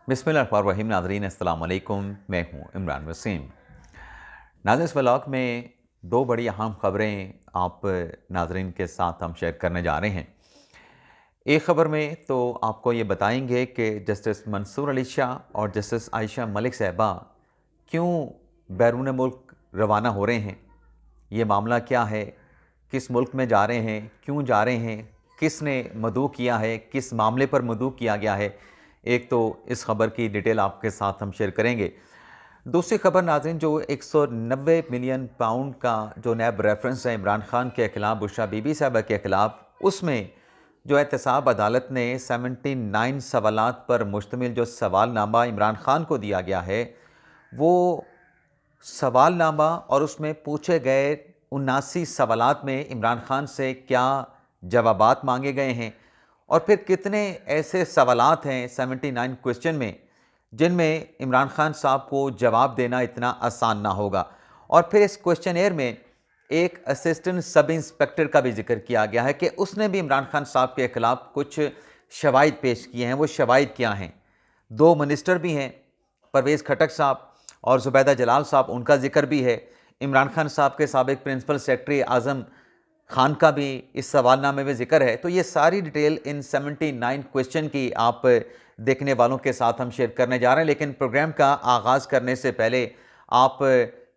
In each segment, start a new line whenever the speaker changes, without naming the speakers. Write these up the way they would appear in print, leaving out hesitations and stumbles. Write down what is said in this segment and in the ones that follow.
बिस्मिल्लाहिर्रहमानिर्रहीम। नाज़रीन अस्सलाम वालेकुम, मैं हूँ इमरान वसीम। नाज़रीन, इस व्लॉग में दो बड़ी अहम ख़बरें आप नाज़रीन के साथ हम शेयर करने जा रहे हैं। एक ख़बर में तो आपको ये बताएंगे कि जस्टिस मंसूर अली शाह और जस्टिस आयशा मलिक साहिबा क्यों बैरून मुल्क रवाना हो रहे हैं, ये मामला क्या है, किस मुल्क में जा रहे हैं, क्यों जा रहे हैं, किसने मदऊ किया है, किस मामले पर मदऊ किया गया है। एक तो इस खबर की डिटेल आपके साथ हम शेयर करेंगे। दूसरी खबर नाज़रीन, जो 190 मिलियन पाउंड का जो नैब रेफरेंस है इमरान खान के ख़िलाफ़, बुशरा बीबी साहबा के ख़िलाफ़, उसमें जो एहतसाब अदालत ने 79 सवालात पर मुश्तमिल जो सवालनामा इमरान खान को दिया गया है, वो सवालनामा और उसमें पूछे गए 79 सवालात में इमरान खान से क्या जवाबात मांगे गए हैं, और फिर कितने ऐसे सवालात हैं 79 क्वेश्चन में जिनमें इमरान खान साहब को जवाब देना इतना आसान ना होगा। और फिर इस क्वेश्चनेयर में एक असिस्टेंट सब इंस्पेक्टर का भी जिक्र किया गया है कि उसने भी इमरान खान साहब के ख़िलाफ़ कुछ शवाहिद पेश किए हैं। वो शवाहिद क्या हैं? दो मिनिस्टर भी हैं, परवेज़ खटक साहब और ज़ुबैदा जलाल साहब, उनका जिक्र भी है। इमरान खान साहब के साबिक़ प्रिंसिपल सेक्रेटरी आज़म खान का भी इस सवालनामे में जिक्र है। तो ये सारी डिटेल इन 79 क्वेश्चन की आप देखने वालों के साथ हम शेयर करने जा रहे हैं। लेकिन प्रोग्राम का आगाज़ करने से पहले आप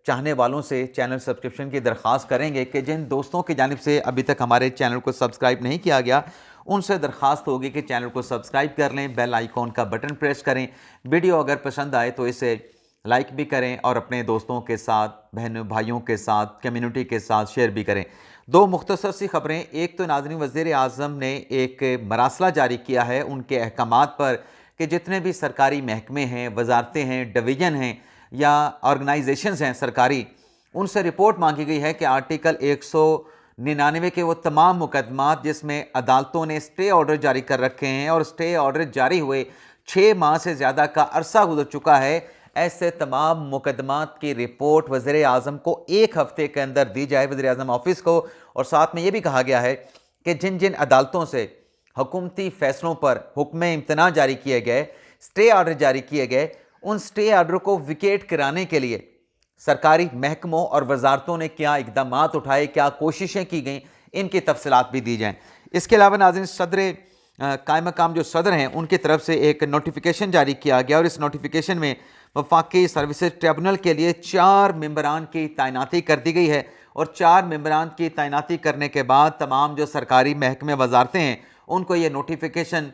चाहने वालों से चैनल सब्सक्रिप्शन की दरख्वास्त करेंगे कि जिन दोस्तों की जानिब से अभी तक हमारे चैनल को सब्सक्राइब नहीं किया गया, उनसे दरख्वास्त होगी कि चैनल को सब्सक्राइब कर लें, बेल आइकॉन का बटन प्रेस करें। वीडियो अगर पसंद आए तो इसे लाइक भी करें और अपने दोस्तों के साथ, बहन भाइयों के साथ, कम्युनिटी के साथ शेयर भी करें। दो मुख्तसर सी ख़बरें। एक तो नाज़रीन, वज़ीर आज़म ने एक मरासला जारी किया है उनके अहकामात पर कि जितने भी सरकारी महकमे हैं, वजारतें हैं, डिवीज़न हैं या ऑर्गेनाइजेशंस हैं सरकारी, उनसे रिपोर्ट मांगी गई है कि आर्टिकल 199 के वो तमाम मुकदमात जिसमें अदालतों ने स्टे ऑर्डर जारी कर रखे हैं और स्टे ऑर्डर जारी हुए 6 माह से ज़्यादा का अरसा गुजर चुका है, ऐसे तमाम मुकदमात की रिपोर्ट वज़ीर आज़म को 1 हफ़्ते के अंदर दी जाए, वज़ीर आज़म ऑफिस को। और साथ में ये भी कहा गया है कि जिन जिन अदालतों से हुकूमती फ़ैसलों पर हुक्म इम्तना जारी किए गए, स्टे ऑर्डर जारी किए गए, उन स्टे ऑर्डर को विकेट कराने के लिए सरकारी महकमों और वजारतों ने क्या इक़दामात उठाए, क्या कोशिशें की गई, इनकी तफसीलात भी दी जाएँ। इसके अलावा नाज़रीन, सदर कायम मकाम जो सदर हैं उनकी तरफ से एक नोटिफिकेशन जारी किया गया और इस नोटिफिकेशन में वफाकी सर्विसेज ट्रिब्यूनल के लिए 4 मेंबरान की तैनाती कर दी गई है। और 4 मेंबरान की तैनाती करने के बाद तमाम जो सरकारी महकमे वजारतें हैं उनको ये नोटिफिकेशन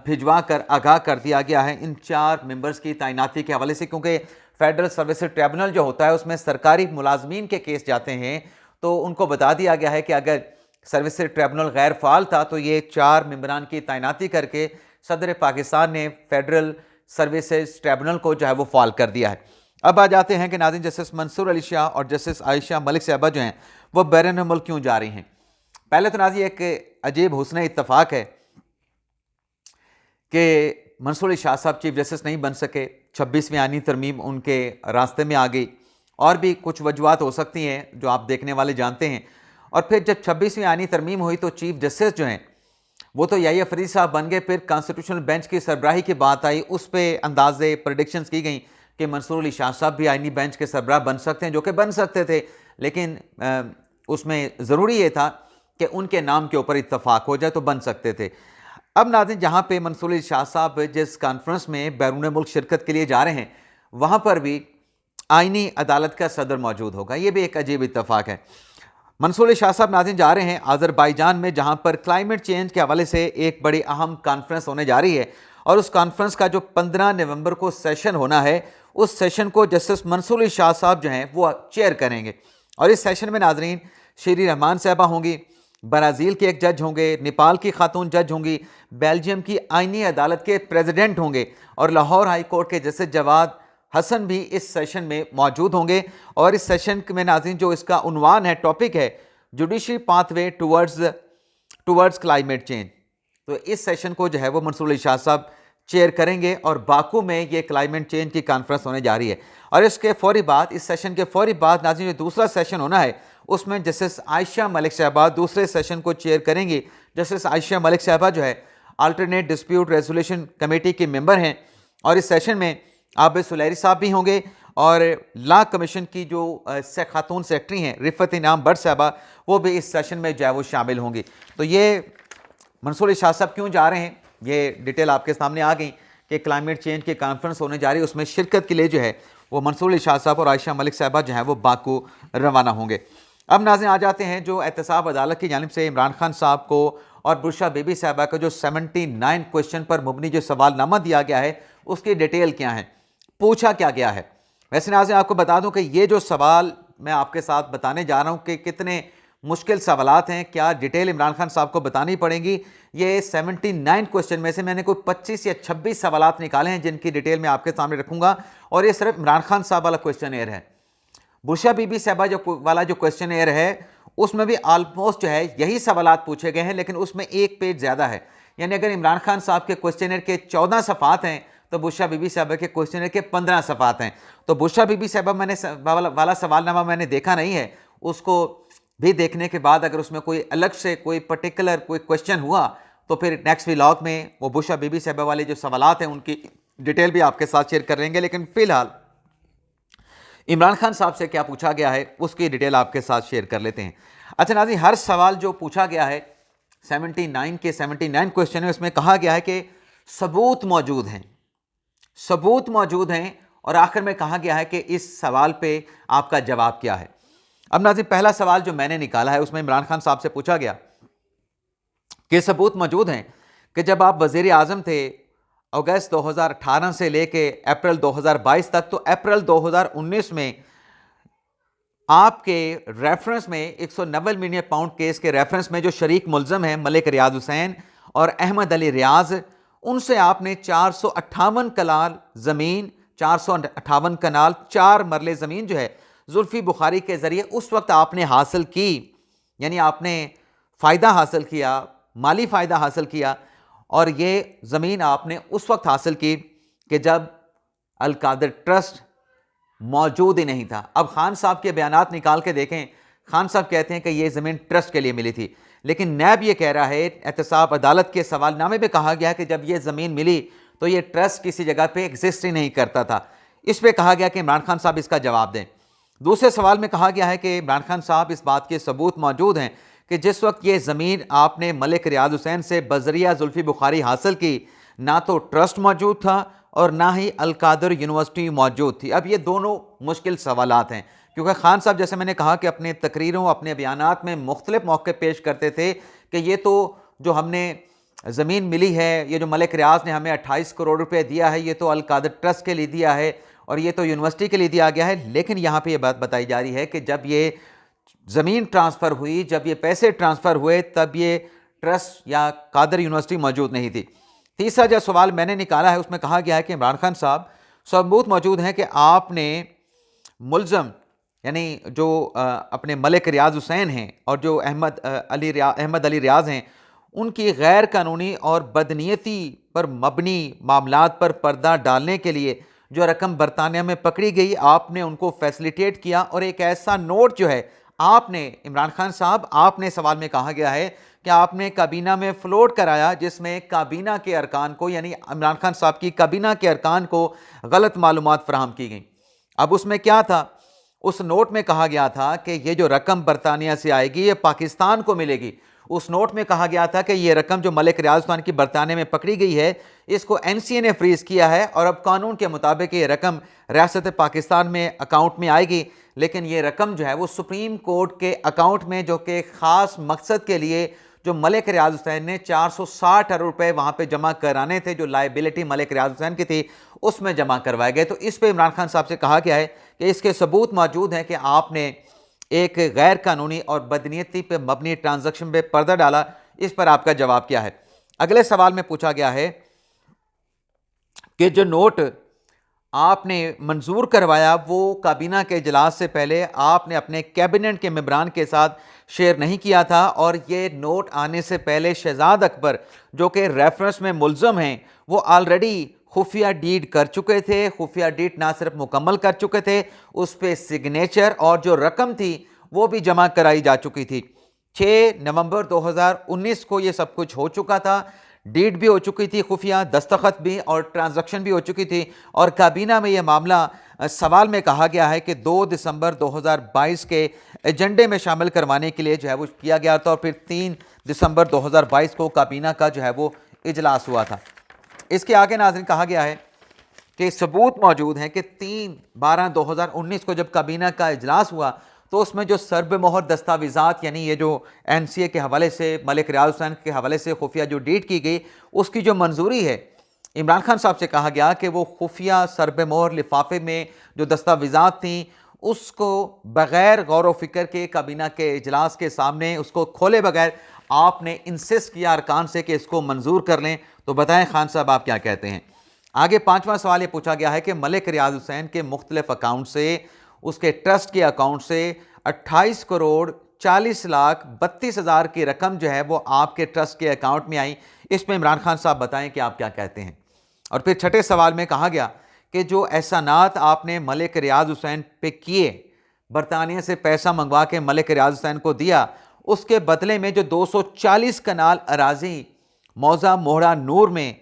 भिजवा कर आगाह कर दिया गया है इन 4 मेंबर्स की तैनाती के हवाले से, क्योंकि फेडरल सर्विसेज ट्रिब्यूनल जो होता है उसमें सरकारी मुलाजमीन के केस जाते हैं, तो उनको बता दिया गया है कि अगर सर्विसेज ट्रिब्यूनल गैर फ़ाल था तो ये 4 मेंबरान की तैनाती करके सदर पाकिस्तान ने फेडरल सर्विसेज ट्रिब्यूनल को जो है वो फ़ाल कर दिया है। अब आ जाते हैं कि नाज़रीन, जस्टिस मंसूर अली शाह और जस्टिस आयशा मलिक साहिबा जो हैं वो बैरून मुल्क क्यों जा रही हैं। पहले तो नाज़रीन एक अजीब हुस्न इत्तफाक है कि मंसूर अली शाह साहब चीफ जस्टिस नहीं बन सके, 26वीं आईनी तरमीम उनके रास्ते में आ गई, और भी कुछ वजूहत हो सकती हैं जो आप देखने वाले जानते हैं। और फिर जब 26वीं आईनी तरमीम हुई तो चीफ जस्टिस जो हैं वो तो याहिया फरीद साहब बन गए। फिर कॉन्स्टिट्यूशनल बेंच की सरबराही की बात आई, उस पर अंदाजे प्रेडिक्शंस की गई कि मंसूर अली शाह साहब भी आईनी बेंच के सरबराह बन सकते हैं, जो कि बन सकते थे, लेकिन उसमें ज़रूरी ये था कि उनके नाम के ऊपर इत्तफाक हो जाए तो बन सकते थे। अब नाज़रीन, जहाँ पे मंसूर अली शाह साहब जिस कॉन्फ्रेंस में बैरून मुल्क शिरकत के लिए जा रहे हैं, वहाँ पर भी आईनी अदालत का सदर मौजूद होगा। ये भी एक अजीब इत्तफाक है। मंसूर अली शाह साहब नाज़रीन जा रहे हैं आज़रबाईजान में, जहाँ पर क्लाइमेट चेंज के हवाले से एक बड़ी अहम कॉन्फ्रेंस होने जा रही है। और उस कॉन्फ्रेंस का जो 15 नवंबर को सेशन होना है, उस सेशन को जस्टिस मंसूर अली शाह साहब जो हैं वो चेयर करेंगे। और इस सेशन में नाज़रीन शेरी रहमान साहबा होंगी, ब्राज़ील के एक जज होंगे, नेपाल की खातून जज होंगी, बेल्जियम की आईनी अदालत के प्रेसिडेंट होंगे, और लाहौर हाई कोर्ट के जस्टिस जवाद हसन भी इस सेशन में मौजूद होंगे। और इस सेशन में नाज़रीन जो इसका उन्वान है, टॉपिक है, judiciary pathway towards climate change. तो इस सेशन को जो है वो मंसूर अली शाह साहब चेयर करेंगे और बाकू में ये क्लाइमेट चेंज की कॉन्फ्रेंस होने जा रही है। और इसके फौरी बाद, इस सेशन के फौरी बाद नाज़रीन जो दूसरा सेशन होना है उसमें जस्टिस आयशा मलिक साहिबा दूसरे सेशन को चेयर करेंगी। जस्टिस आयशा मलिक साहिबा जो है अल्टरनेट डिस्प्यूट रेजोल्यूशन कमेटी की मेंबर हैं और इस सेशन में आबिद सुलैरी साहब भी होंगे और लॉ कमीशन की जो खातून सेक्रेटरी हैं रिफ़त इनाम बट साहबा, वो भी इस सेशन में जो है वो शामिल होंगी। तो ये मंसूर इरशाद साहब क्यों जा रहे हैं, ये डिटेल आपके सामने आ गई कि क्लाइमेट चेंज की कॉन्फ्रेंस होने जा रही है, उसमें शिरकत के लिए जो है वो मंसूर इरशाद साहब और आयशा मलिक साहबा जो है वो बाकू रवाना होंगे। अब नाज़रीन आ जाते हैं जो एहतसाब अदालत की जानिब से इमरान खान साहब को और बुशरा बीबी साहबा को जो 79 क्वेश्चन पर मुबनी जो सवालनामा दिया गया है उसकी डिटेल क्या है, पूछा क्या गया है। वैसे नाज़रीन आपको बता दूं कि ये जो सवाल मैं आपके साथ बताने जा रहा हूं कि कितने मुश्किल सवालात हैं, क्या डिटेल इमरान खान साहब को बतानी पड़ेगी। ये 79 क्वेश्चन में से मैंने कोई 25 या 26 सवालात निकाले हैं जिनकी डिटेल मैं आपके सामने रखूंगा, और ये सिर्फ इमरान खान साहब वाला क्वेश्चन एयर है। बुशरा बीबी साहबा जो क्वेश्चन एयर है उसमें भी ऑलमोस्ट जो है यही सवालात पूछे गए हैं, लेकिन उसमें एक पेज ज़्यादा है। यानी अगर इमरान खान साहब के क्वेश्चन एयर के 14 सफ़ात हैं तो बुशरा बीबी साहबा के क्वेश्चन एयर के 15 सफ़ात हैं। तो बुशरा बीबी साहबा वाला सवालनामा मैंने देखा नहीं है, उसको भी देखने के बाद अगर उसमें कोई अलग से कोई पर्टिकुलर कोई क्वेश्चन हुआ तो फिर नेक्स्ट व्लॉग में वो बुशरा बीबी साहबा वाले जो सवालात हैं उनकी डिटेल भी आपके साथ शेयर करेंगे। लेकिन फ़िलहाल इमरान खान साहब से क्या पूछा गया है उसकी डिटेल आपके साथ शेयर कर लेते हैं। अच्छा नाज़रीन, हर सवाल जो पूछा गया है 79 क्वेश्चन है, उसमें कहा गया है कि सबूत मौजूद हैं, सबूत मौजूद हैं, और आखिर में कहा गया है कि इस सवाल पे आपका जवाब क्या है। अब नाज़रीन पहला सवाल जो मैंने निकाला है उसमें इमरान खान साहब से पूछा गया कि सबूत मौजूद हैं कि जब आप वज़ीर आज़म थे अगस्त 2018 से लेके अप्रैल 2022 तक, तो अप्रैल 2019 में आपके रेफरेंस में 190 मिलियन पाउंड केस के रेफरेंस में जो शरीक मुल्ज़म हैं मलिक रियाज हुसैन और अहमद अली रियाज, उनसे आपने 458 कनाल ज़मीन 458 कनाल 4 मरले ज़मीन जो है जुल्फ़ी बुखारी के ज़रिए उस वक्त आपने हासिल की। यानी आपने फ़ायदा हासिल किया, माली फ़ायदा हासिल किया, और ये ज़मीन आपने उस वक्त हासिल की कि जब अल कादिर ट्रस्ट मौजूद ही नहीं था। अब खान साहब के बयानात निकाल के देखें, खान साहब कहते हैं कि ये ज़मीन ट्रस्ट के लिए मिली थी, लेकिन नैब ये कह रहा है, एहतसाब अदालत के सवालनामे में कहा गया कि जब ये ज़मीन मिली तो ये ट्रस्ट किसी जगह पे एग्जिस्ट ही नहीं करता था। इस पर कहा गया कि इमरान खान साहब इसका जवाब दें। दूसरे सवाल में कहा गया है कि इमरान खान साहब इस बात के सबूत मौजूद हैं कि जिस वक्त ये ज़मीन आपने मलिक रियाज हुसैन से बजरिया जुल्फ़ी बुखारी हासिल की, ना तो ट्रस्ट मौजूद था और ना ही अल कादिर यूनिवर्सिटी मौजूद थी। अब ये दोनों मुश्किल सवालात हैं, क्योंकि खान साहब जैसे मैंने कहा कि अपने तकरीरों अपने बयानात में मुख्तलिफ मौके पेश करते थे कि ये तो जो हमने ज़मीन मिली है, ये जो मलिक रियाज ने हमें 28 करोड़ रुपए दिया है, ये तो अल कादिर ट्रस्ट के लिए दिया है और ये तो यूनिवर्सिटी के लिए दिया गया है। लेकिन यहाँ पे ये बात बताई जा रही है कि जब ये ज़मीन ट्रांसफ़र हुई, जब ये पैसे ट्रांसफ़र हुए, तब ये ट्रस्ट या कादिर यूनिवर्सिटी मौजूद नहीं थी। तीसरा जो सवाल मैंने निकाला है उसमें कहा गया है कि इमरान खान साहब सबूत मौजूद हैं कि आपने मुल्ज़म यानी जो अपने मलिक रियाज हुसैन हैं और जो अहमद अली रियाज हैं, उनकी गैर कानूनी और बदनीयती पर मबनी मामलात पर पर्दा डालने के लिए जो रकम बरतानिया में पकड़ी गई, आपने उनको फैसिलिटेट किया और एक ऐसा नोट जो है आपने इमरान खान साहब आपने सवाल में कहा गया है कि आपने काबीना में फ्लोट कराया, जिसमें काबीना के अरकान को यानी इमरान खान साहब की काबीना के अरकान को गलत मालूमात फराहम की गई। अब उसमें क्या था, उस नोट में कहा गया था कि ये जो रकम बरतानिया से आएगी ये पाकिस्तान को मिलेगी। उस नोट में कहा गया था कि ये रकम जो मलिक रियाज हुसैन की बरतानिया में पकड़ी गई है, इसको एनसीए ने फ्रीज किया है और अब कानून के मुताबिक ये रकम रियासत पाकिस्तान में अकाउंट में आएगी। लेकिन ये रकम जो है वो सुप्रीम कोर्ट के अकाउंट में, जो कि ख़ास मकसद के लिए जो मलिक रियाज हुसैन ने 460 अरब रुपये वहाँ पे जमा कराने थे, जो लाइबिलिटी मलिक रियाज हुसैन की थी, उसमें जमा करवाए गए। तो इस पे इमरान खान साहब से कहा गया है कि इसके सबूत मौजूद हैं कि आपने एक गैर कानूनी और बदनीयती पे मबनी ट्रांजैक्शन पे पर्दा डाला। इस पर आपका जवाब क्या है। अगले सवाल में पूछा गया है कि जो नोट आपने मंजूर करवाया वो काबीना के इजलास से पहले आपने अपने कैबिनेट के मेंबरान के साथ शेयर नहीं किया था, और ये नोट आने से पहले शहजाद अकबर जो कि रेफरेंस में मुल्ज़म हैं वो ऑलरेडी खुफिया डीड कर चुके थे। खुफिया डीड ना सिर्फ मुकम्मल कर चुके थे, उस पर सिग्नेचर और जो रकम थी वो भी जमा कराई जा चुकी थी। 6 नवंबर 2019 को ये सब कुछ हो चुका था। डीड भी हो चुकी थी खुफिया, दस्तखत भी और ट्रांजैक्शन भी हो चुकी थी। और काबीना में यह मामला सवाल में कहा गया है कि 2 दिसंबर 2022 के एजेंडे में शामिल करवाने के लिए जो है वो किया गया था, और फिर 3 दिसंबर 2022 को काबीना का जो है वो इजलास हुआ था। इसके आगे नाज़रीन कहा गया है कि सबूत मौजूद हैं कि 3/12/2019 को जब काबीना का इजलास हुआ तो उसमें जो सर्ब मोहर दस्तावेज़ात, यानी ये जो NCA के हवाले से, मलिक रियाज हुसैन के हवाले से खुफिया जो डीड की गई, उसकी जो मंजूरी है, इमरान खान साहब से कहा गया कि वो खुफिया सर्ब मोहर लिफाफे में जो दस्तावेज़ात थी उसको बग़ैर गौर व फिक्र के काबीना के इजलास के सामने उसको खोले बगैर आपने इंसिस्ट किया अरकान से कि इसको मंजूर कर लें। तो बताएं खान साहब आप क्या कहते हैं। आगे 5वां सवाल ये पूछा गया है कि मलिक रियाज हुसैन के मुख्तलिफ अकाउंट से, उसके ट्रस्ट के अकाउंट से 28,40,32,000 की रकम जो है वो आपके ट्रस्ट के अकाउंट में आई। इसमें इमरान खान साहब बताएं कि आप क्या कहते हैं। और फिर छठे सवाल में कहा गया कि जो एहसानात आपने मलिक रियाज हुसैन पे किए, बरतानिया से पैसा मंगवा के मलिक रियाज हुसैन को दिया, उसके बदले में जो 240 कनाल अराजी मौजा मोहरा नूर में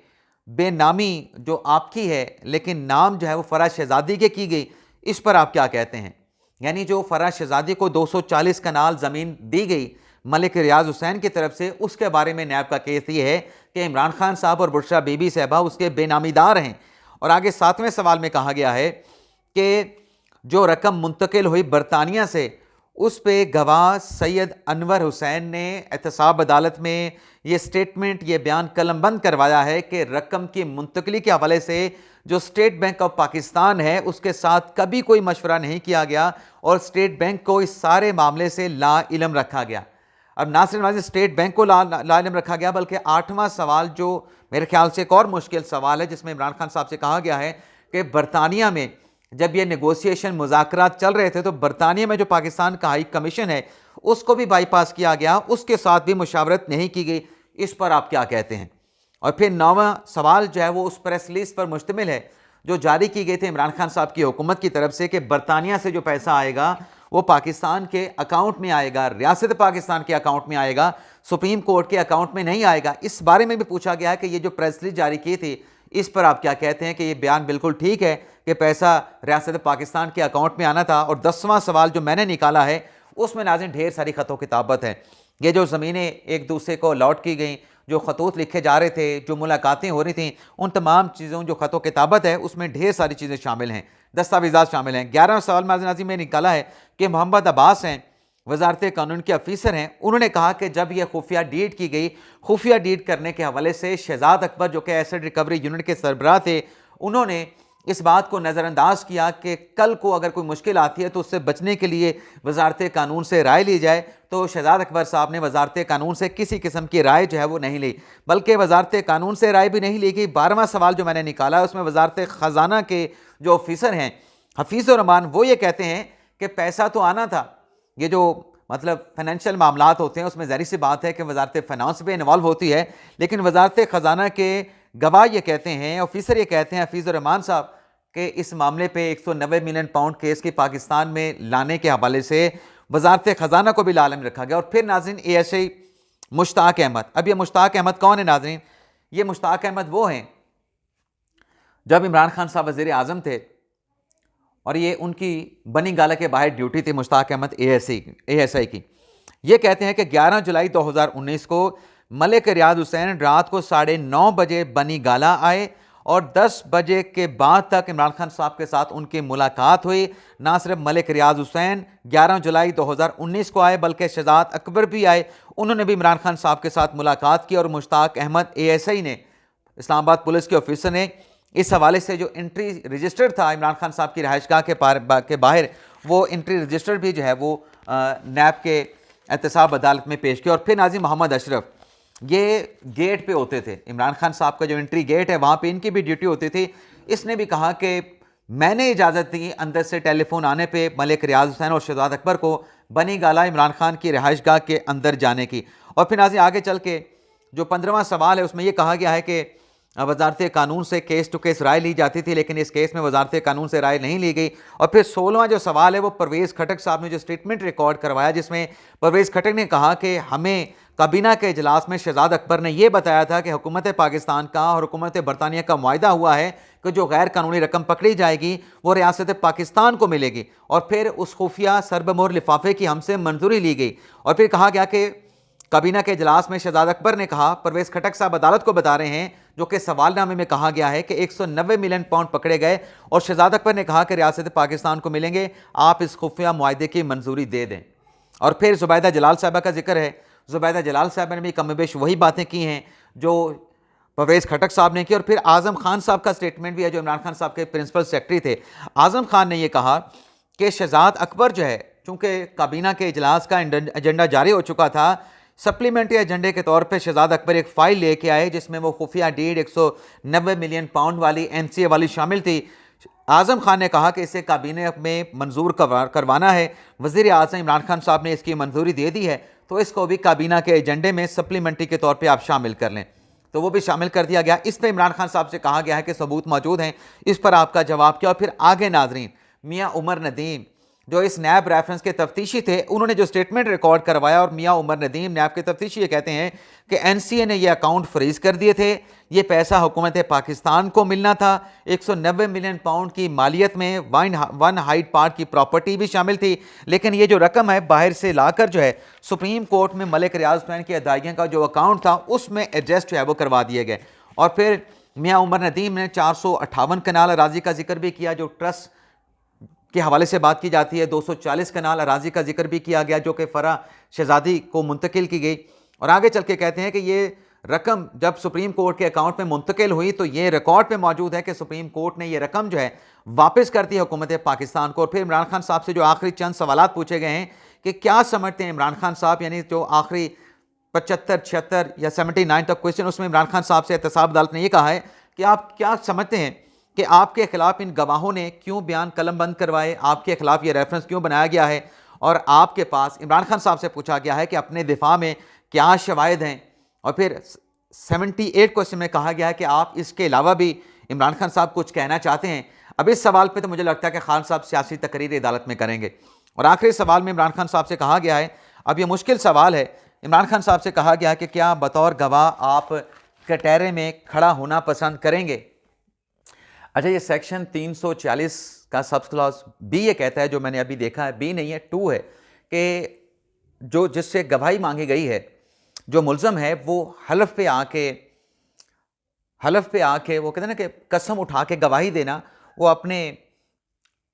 बेनामी जो आपकी है, लेकिन नाम जो है वो फराज शहजादी के की गई, इस पर आप क्या कहते हैं। यानी जो फराज शहजादी को 240 कनाल ज़मीन दी गई मलिक रियाज हुसैन की तरफ से, उसके बारे में नैब का केस ये है कि इमरान खान साहब और बुशरा बीबी साहबा उसके बेनामीदार हैं। और आगे 7वें सवाल में कहा गया है कि जो रकम मुंतकिल हुई बरतानिया से, उस पे गवाह सैयद अनवर हुसैन ने एहतसाब अदालत में ये स्टेटमेंट, ये बयान कलमबंद करवाया है कि रकम की मुंतकली के हवाले से जो स्टेट बैंक ऑफ पाकिस्तान है उसके साथ कभी कोई मशवरा नहीं किया गया और स्टेट बैंक को इस सारे मामले से लाइलम रखा गया। अब ना सिर्फ स्टेट बैंक को लाइलम रखा गया, बल्कि 8वां सवाल जो मेरे ख्याल से एक और मुश्किल सवाल है, जिसमें इमरान खान साहब से कहा गया है कि बरतानिया में जब ये नेगोशिएशन मुज़ाकरात चल रहे थे तो बरतानिया में जो पाकिस्तान का हाई कमीशन है उसको भी बाईपास किया गया, उसके साथ भी मुशावरत नहीं की गई। इस पर आप क्या कहते हैं। और फिर 9वां सवाल जो है वो उस प्रेस रिलीज पर मुश्तमिल है जो जारी की गई थी इमरान खान साहब की हुकूमत की तरफ से कि बरतानिया से जो पैसा आएगा वो पाकिस्तान के अकाउंट में आएगा, रियासत पाकिस्तान के अकाउंट में आएगा, सुप्रीम कोर्ट के अकाउंट में नहीं आएगा। इस बारे में भी पूछा गया है कि ये जो प्रेस रिलीज जारी की थी, इस पर आप क्या कहते हैं कि ये बयान बिल्कुल ठीक है कि पैसा रियासत पाकिस्तान के अकाउंट में आना था। और 10वां सवाल जो मैंने निकाला है उसमें नाज़रीन ढेर सारी ख़तों किताबत है। ये जो ज़मीनें एक दूसरे को अलॉट की गई, जो ख़तूत लिखे जा रहे थे, जो मुलाकातें हो रही थी, उन तमाम चीज़ों जो ख़तों किताबत है उसमें ढेर सारी चीज़ें शामिल हैं, दस्तावेज़ात शामिल हैं। 11वां सवाल नाज़रीन में निकाला है कि मोहम्मद अब्बास हैं, वजारत कानून के अफीसर हैं, उन्होंने कहा कि जब यह खुफिया डीड की गई, खुफिया डीड करने के हवाले से शहजाद अकबर जो कि एसेट रिकवरी यूनिट के सरबराह थे, उन्होंने इस बात को नज़रअंदाज किया कि कल को अगर कोई मुश्किल आती है तो उससे बचने के लिए वजारत कानून से राय ली जाए। तो शहजाद अकबर साहब ने वजारत कानून से किसी किस्म की राय जो है वो नहीं ली, बल्कि वजारत कानून से राय भी नहीं ली गई। 12वां सवाल जो मैंने निकाला है उसमें वजारत ख़जाना के जो ऑफिसर हैं हफीज़ुर रहमान, वो ये कहते हैं कि पैसा तो आना था। ये जो मतलब फाइनेंशियल मामलात होते हैं उसमें ज़ाहिर सी बात है कि वजारत फाइनेंस भी इन्वॉल्व होती है, लेकिन वजारत ख़जाना के गवाह ये कहते हैं, ऑफिसर ये कहते हैं हफीज़ुर रहमान साहब, कि इस मामले पे 190 मिलियन पाउंड केस की पाकिस्तान में लाने के हवाले से वजारत ख़जाना को भी लालम रखा गया। और फिर नाज़रीन ASI मुश्ताक अहमद, अब ये मुश्ताक अहमद कौन है नाज़रीन? ये मुश्ताक अहमद वो हैं जब इमरान खान साहब वज़ीर आज़म थे और ये उनकी बनी गाला के बाहर ड्यूटी थी मुश्ताक अहमद ASI की। ये कहते हैं कि 11 जुलाई 2019 को मलिक रियाज हुसैन रात को 9:30 बजे बनी गाला आए और 10 बजे के बाद तक इमरान खान साहब के साथ उनकी मुलाकात हुई। ना सिर्फ मलिक रियाज हुसैन 11 जुलाई 2019 को आए, बल्कि शहजाद अकबर भी आए, उन्होंने भी इमरान खान साहब के साथ मुलाकात की। और मुश्ताक अहमद ASI ने, इस्लामाबाद पुलिस के ऑफिसर ने, इस हवाले से जो एंट्री रजिस्टर था इमरान खान साहब की रहायशगाह के बाहर, वो एंट्री रजिस्टर भी जो है वो नैब के एहतसाब अदालत में पेश किया। और फिर नाज़रीन मोहम्मद अशरफ, ये गेट पे होते थे, इमरान खान साहब का जो एंट्री गेट है वहाँ पे इनकी भी ड्यूटी होती थी। इसने भी कहा कि मैंने इजाज़त दी अंदर से टेलीफोन आने पे मलिक रियाज हुसैन और शहजाद अकबर को बनी गाला इमरान खान की रिहाइशगाह के अंदर जाने की। और फिर नाज़रीन आगे चल के जो 15वां सवाल है उसमें यह कहा गया है कि वजारत कानून से केस टू केस राय ली जाती थी, लेकिन इस केस में वजारत कानून से राय नहीं ली गई। और फिर 16वां जो सवाल है वो परवेज़ खटक साहब ने जो स्टेटमेंट रिकॉर्ड करवाया, जिसमें परवेज़ खटक ने कहा कि हमें काबीना के इजलास में शहजाद अकबर ने यह बताया था कि हुकूमत पाकिस्तान का और हुकूमत बरतानिया का मुआहदा हुआ है कि जो गैर कानूनी रकम पकड़ी जाएगी वो रियासत पाकिस्तान को मिलेगी। और फिर उस खुफिया सरबमोहर लिफाफे की हमसे मंजूरी ली गई। और फिर कहा गया कि काबीना के इजलास में शहजाद अकबर ने कहा, परवेज़ खटक साहब अदालत को बता रहे हैं, जो कि सवालनामे में कहा गया है कि 190 मिलियन पाउंड पकड़े गए और शहजाद अकबर ने कहा कि रियासत पाकिस्तान को मिलेंगे, आप इस खुफिया मुआहदे की मंजूरी दे दें। और फिर जुबैदा जलाल साहबा का जिक्र है। जुबैदा जलाल साहब ने भी कमोबेश वही बातें की हैं जो परवेज़ खटक साहब ने की। और फिर आज़म खान साहब का स्टेटमेंट भी है, जो इमरान खान साहब के प्रिंसिपल सेक्रेटरी थे। आज़म खान ने यह कहा कि शहजाद अकबर जो है, चूँकि काबीना के इजलास का एजेंडा जारी हो चुका था, सप्लीमेंट्री एजेंडे के तौर पे शहजाद अकबर एक फ़ाइल लेके आए जिसमें वो खुफिया डीड 190 मिलियन पाउंड वाली NCA वाली शामिल थी। आज़म खान ने कहा कि इसे काबीने में मंजूर करवाना है। वज़ीर आज़म इमरान खान साहब ने इसकी मंजूरी दे दी है, तो इसको भी काबीना के एजेंडे में सप्लीमेंट्री के तौर पे आप शामिल कर लें। तो वो भी शामिल कर दिया गया। इस पर इमरान खान साहब से कहा गया है कि सबूत मौजूद हैं, इस पर आपका जवाब क्या। और फिर आगे नाजरीन, मियाँ उमर नदीम जो इस नैब रेफरेंस के तफ्तीशी थे, उन्होंने जो स्टेटमेंट रिकॉर्ड करवाया, और मियाँ उमर नदीम नैब के तफ्तीशी ये कहते हैं कि NCA ने ये अकाउंट फ्रीज कर दिए थे, ये पैसा हुकूमत पाकिस्तान को मिलना था। 190 मिलियन पाउंड की मालियत में 1 हाइड पार्क की प्रॉपर्टी भी शामिल थी, लेकिन ये जो रकम है बाहर से लाकर जो है सुप्रीम कोर्ट में मलिक रियाज हुसैन की अदायगियों का जो अकाउंट था उसमें एडजस्ट जो है वो करवा दिए गए। और फिर मियाँ उमर नदीम ने 458 कनाल अराजी का जिक्र भी किया, जो ट्रस्ट के हवाले से बात की जाती है। 240 कनाल अराजी का जिक्र भी किया गया, जो कि फरा शहजादी को मुंतकिल की गई। और आगे चल के कहते हैं कि ये रकम जब सुप्रीम कोर्ट के अकाउंट में मुंतकिल हुई तो ये रिकॉर्ड पे मौजूद है कि सुप्रीम कोर्ट ने ये रकम जो है वापस कर दी हुकूमत पाकिस्तान को। और फिर इमरान खान साहब से जो आखिरी चंद सवालात पूछे गए हैं कि क्या समझते हैं इमरान खान साहब, यानी जो आखिरी 75, 76 या 79 तक क्वेश्चन, उसमें इमरान खान साहब से एहतसाब अदालत ने यह कहा है कि आप क्या समझते हैं कि आपके खिलाफ इन गवाहों ने क्यों बयान कलम बंद करवाए, आपके खिलाफ ये रेफरेंस क्यों बनाया गया है, और आपके पास इमरान खान साहब से पूछा गया है कि अपने दिफा में क्या शवाहिद हैं। और फिर 78 क्वेश्चन में कहा गया है कि आप इसके अलावा भी इमरान खान साहब कुछ कहना चाहते हैं। अब इस सवाल पे तो मुझे लगता है कि खान साहब सियासी तकरीर अदालत में करेंगे। और आखिरी सवाल में इमरान खान साहब से कहा गया है, अब ये मुश्किल सवाल है, इमरान खान साहब से कहा गया है कि क्या बतौर गवाह आप कटहरे में खड़ा होना पसंद करेंगे। अच्छा, ये सेक्शन 340 का सब क्लॉज बी ये कहता है, जो मैंने अभी देखा है, बी नहीं है 2 है, कि जो जिससे गवाही मांगी गई है, जो मुल्ज़म है वो हलफ पे आके वो कहते हैं ना कि कसम उठा के गवाही देना, वो अपने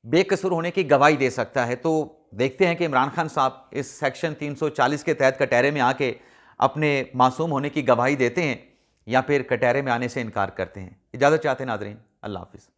बेकसूर होने की गवाही दे सकता है। तो देखते हैं कि इमरान खान साहब इस सेक्शन 340 के तहत कटहरे में आके अपने मासूम होने की गवाही देते हैं या फिर कटहरे में आने से इनकार करते हैं। इजाज़त चाहते हैं नाज़रीन, अल्लाह हाफ़िज़।